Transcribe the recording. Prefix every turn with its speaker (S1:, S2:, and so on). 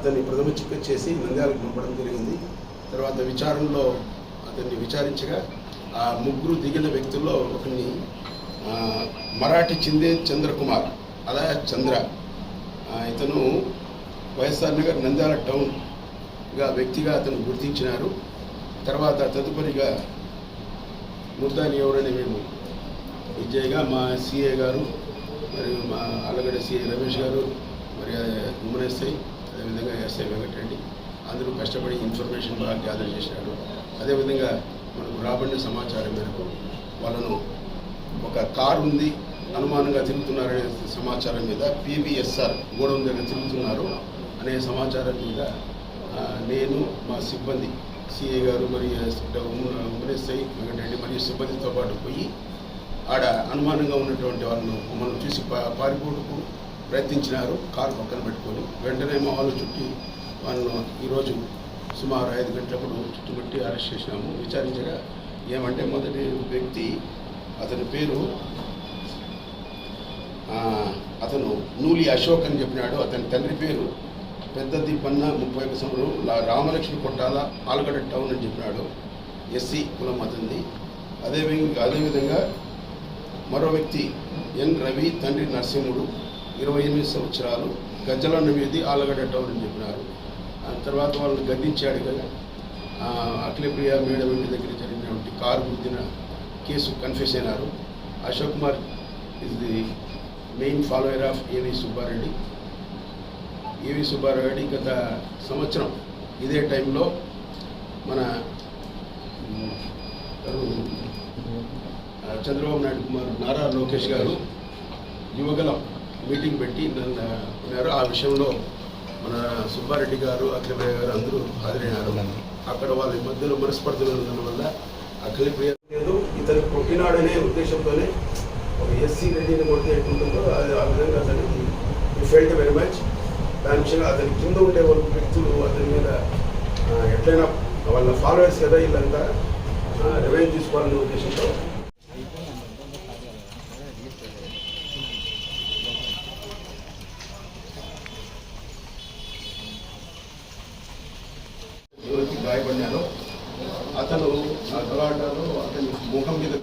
S1: అతన్ని ప్రథమ చికిత్స చేసి నంద్యాలకు పంపడం జరిగింది. తర్వాత విచారణలో అతన్ని విచారించగా ఆ ముగ్గురు దిగిన వ్యక్తుల్లో ఒకరిని మరాఠీ చిందే చంద్రకుమార్ అలా చంద్ర, ఇతను వైఎస్ఆర్ నగర్ నంద్యాల టౌన్గా వ్యక్తిగా అతను గుర్తించినారు. తర్వాత తదుపరిగా ముద్దాయిని ఎవరని మేము విజయ్గా మా సిఏ గారు మరియు మా ఆలగడ్డ సిఐ రమేష్ గారు మరి ఉమ్మన్ ఎస్ఐ అదేవిధంగా ఎస్ఐ వెంకటరెడ్డి అందరూ కష్టపడి ఇన్ఫర్మేషన్ బాగా గ్యాదర్ చేసినాడు. అదేవిధంగా మనకు రాబడిన సమాచారం మేరకు వాళ్ళను ఒక కారు ఉంది అనుమానంగా తిరుగుతున్నారనే సమాచారం మీద PVSR గోడౌన్ దగ్గర తిరుగుతున్నారు అనే సమాచారం మీద నేను మా సిబ్బంది సిఐ గారు మరియు ఉమ్మన్ ఎస్ఐ వెంకటరెడ్డి మరియు సిబ్బందితో పాటు పోయి ఆడ అనుమానంగా ఉన్నటువంటి వాళ్ళను మనం చూసి పారిపోటుకు ప్రయత్నించినారు. కారు పక్కన పెట్టుకొని వెంటనే మా వాళ్ళు చుట్టి వాళ్ళను ఈరోజు సుమారు 5 గంటలప్పుడు చుట్టుముట్టి అరెస్ట్ చేసినాము. విచారించగా ఏమంటే మొదటి వ్యక్తి అతని పేరు అతను నూలి అశోక్ అని చెప్పినాడు. అతని తండ్రి పేరు పెద్ద దీపన్న 31 సంవత్సరం, రామలక్ష్మి కొట్టాల ఆలగడ్డ టౌన్ అని చెప్పినాడు. SC కులం అతనిది. అదేవిధంగా మరో వ్యక్తి N రవి, తండ్రి నరసింహుడు, 28 సంవత్సరాలు, గజ్జలన్న వీధి ఆలగడ్డ టౌన్ అని చెప్పినారు. తర్వాత వాళ్ళని గద్దించాడు కదా అఖిలప్రియ మేడం ఇంటి దగ్గర జరిగినటువంటి కారు గుద్దిన కేసు కన్ఫెస్ అయినారు. Ashok Kumar is the main follower of ఏవి సుబ్బారెడ్డి. ఏవి సుబ్బారెడ్డి గత సంవత్సరం ఇదే టైంలో మన చంద్రబాబు నాయుడు కుమార్ నారా లోకేష్ గారు యువగలం మీటింగ్ పెట్టి ఉన్నారు. ఆ విషయంలో మన సుబ్బారెడ్డి గారు అఖిలప్రియ గారు అందరూ హాజరైనారు. అక్కడ వాళ్ళ మధ్యలో మనస్పర్ధలు ఉండడం వల్ల అఖిలప్రియ లేదు ఇతను కొట్టినాడనే ఉద్దేశంతోనే ఒక SC రెడ్డిని కొడితే ఎట్లుంటుందో అది ఆ విధంగా అతనికి ఫెల్ట్ వెరీ మచ్. దాని విషయంగా అతని కింద ఉండే వాళ్ళ వ్యక్తులు అతని మీద ఎట్లయినా వాళ్ళ ఫాలోవర్స్ కదా వీళ్ళంతా రెవెన్యూ తీసుకోవాలనే ఉద్దేశంతో ఎవరికి గాయపడినారో అతను ఆ గలాటాలో